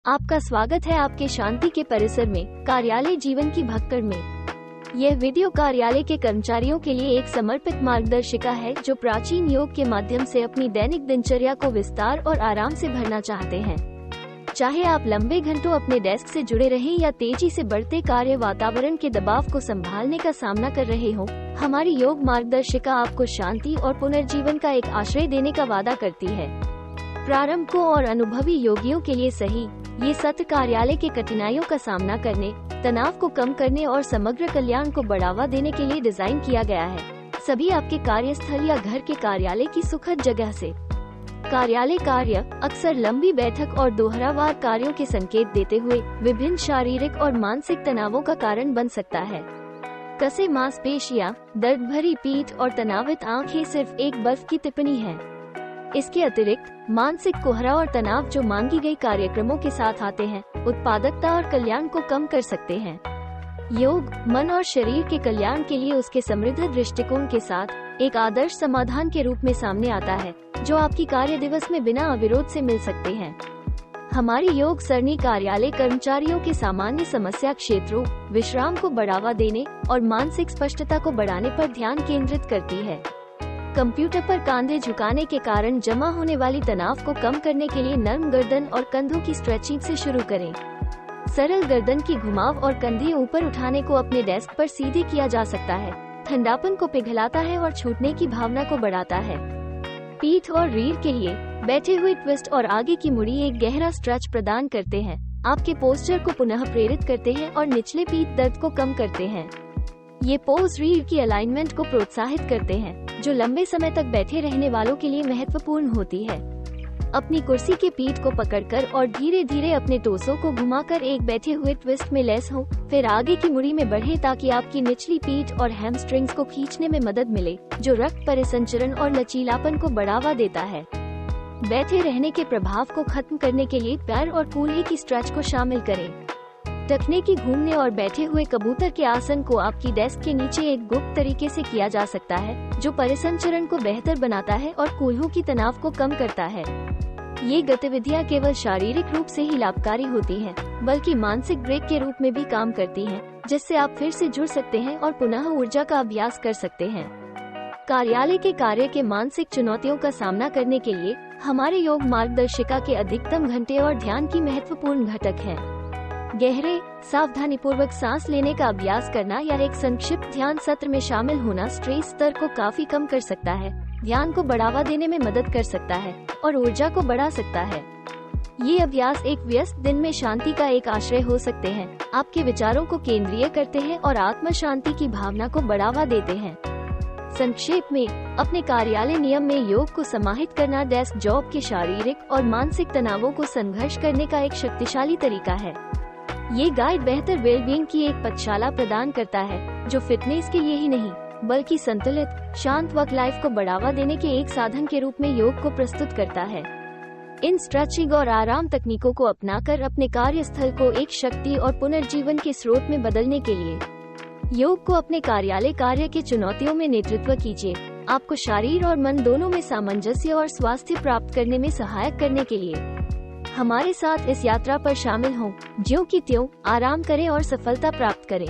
आपका स्वागत है आपके शांति के परिसर में, कार्यालय जीवन की भक्कड़ में। यह वीडियो कार्यालय के कर्मचारियों के लिए एक समर्पित मार्गदर्शिका है जो प्राचीन योग के माध्यम से अपनी दैनिक दिनचर्या को विस्तार और आराम से भरना चाहते हैं। चाहे आप लंबे घंटों अपने डेस्क से जुड़े रहें या तेजी से बढ़ते कार्य वातावरण के दबाव को संभालने का सामना कर रहे हो, हमारी योग मार्गदर्शिका आपको शांति और पुनर्जीवन का एक आश्रय देने का वादा करती है। प्रारंभकों और अनुभवी योगियों के लिए सही ये सत्र कार्यालय के कठिनाइयों का सामना करने, तनाव को कम करने और समग्र कल्याण को बढ़ावा देने के लिए डिजाइन किया गया है। सभी आपके कार्यस्थल या घर के कार्यालय की सुखद जगह से। कार्यालय कार्य अक्सर लंबी बैठक और दोहरावार कार्यों के संकेत देते हुए विभिन्न शारीरिक और मानसिक तनावों का कारण बन सकता है। कसे मांसपेशियां, दर्द भरी पीठ और तनावित आंखें सिर्फ एक बर्फ की टिप्पणी है। इसके अतिरिक्त मानसिक कोहरा और तनाव जो मांगी गई कार्यक्रमों के साथ आते हैं, उत्पादकता और कल्याण को कम कर सकते हैं। योग मन और शरीर के कल्याण के लिए उसके समृद्ध दृष्टिकोण के साथ एक आदर्श समाधान के रूप में सामने आता है, जो आपकी कार्य दिवस में बिना अविरोध से मिल सकते हैं। हमारी योग सरणी कार्यालय कर्मचारियों के सामान्य समस्या क्षेत्रों, विश्राम को बढ़ावा देने और मानसिक स्पष्टता को बढ़ाने पर ध्यान केंद्रित करती है। कंप्यूटर पर कंधे झुकाने के कारण जमा होने वाली तनाव को कम करने के लिए नर्म गर्दन और कंधों की स्ट्रेचिंग से शुरू करें। सरल गर्दन की घुमाव और कंधे ऊपर उठाने को अपने डेस्क पर सीधे किया जा सकता है। ठंडापन को पिघलाता है और छूटने की भावना को बढ़ाता है। पीठ और रीढ़ के लिए बैठे हुए ट्विस्ट और आगे की मुड़ी एक गहरा स्ट्रेच प्रदान करते हैं, आपके पोस्चर को पुनः प्रेरित करते हैं और निचले पीठ दर्द को कम करते हैं। ये पोज रीढ़ की अलाइनमेंट को प्रोत्साहित करते हैं, जो लंबे समय तक बैठे रहने वालों के लिए महत्वपूर्ण होती है। अपनी कुर्सी के पीठ को पकड़कर और धीरे धीरे अपने टोसों को घुमाकर एक बैठे हुए ट्विस्ट में लैस हो, फिर आगे की मुड़ी में बढ़े ताकि आपकी निचली पीठ और हैमस्ट्रिंग्स को खींचने में मदद मिले, जो रक्त परिसंचरण और लचीलापन को बढ़ावा देता है। बैठे रहने के प्रभाव को खत्म करने के लिए पैर और कूल्हे की स्ट्रेच को शामिल करें। टखने की घूमने और बैठे हुए कबूतर के आसन को आपकी डेस्क के नीचे एक गुप्त तरीके से किया जा सकता है, जो परिसंचरण को बेहतर बनाता है और कूल्हों की तनाव को कम करता है। ये गतिविधियां केवल शारीरिक रूप से ही लाभकारी होती हैं, बल्कि मानसिक ब्रेक के रूप में भी काम करती हैं, जिससे आप फिर से जुड़ सकते हैं और पुनः ऊर्जा का अभ्यास कर सकते हैं। कार्यालय के कार्य के मानसिक चुनौतियों का सामना करने के लिए हमारे योग मार्गदर्शिका के अधिकतम घंटे और ध्यान की महत्वपूर्ण घटक है। गहरे, सावधानीपूर्वक सांस लेने का अभ्यास करना या एक संक्षिप्त ध्यान सत्र में शामिल होना स्ट्रेस स्तर को काफी कम कर सकता है, ध्यान को बढ़ावा देने में मदद कर सकता है और ऊर्जा को बढ़ा सकता है। ये अभ्यास एक व्यस्त दिन में शांति का एक आश्रय हो सकते हैं, आपके विचारों को केंद्रीय करते हैं और आत्म शांति की भावना को बढ़ावा देते हैं। संक्षेप में, अपने कार्यालय नियम में योग को समाहित करना डेस्क जॉब के शारीरिक और मानसिक तनावों को संघर्ष करने का एक शक्तिशाली तरीका है। ये गाइड बेहतर वेलबींग की एक पथशाला प्रदान करता है, जो फिटनेस के लिए ही नहीं, बल्कि संतुलित, शांत वर्क लाइफ को बढ़ावा देने के एक साधन के रूप में योग को प्रस्तुत करता है। इन स्ट्रेचिंग और आराम तकनीकों को अपनाकर अपने कार्यस्थल को एक शक्ति और पुनर्जीवन के स्रोत में बदलने के लिए योग को अपने कार्यालय कार्य के चुनौतियों में नेतृत्व कीजिए। आपको शरीर और मन दोनों में सामंजस्य और स्वास्थ्य प्राप्त करने में सहायक करने के लिए हमारे साथ इस यात्रा पर शामिल हों, ज्यों की त्यों आराम करें और सफलता प्राप्त करें।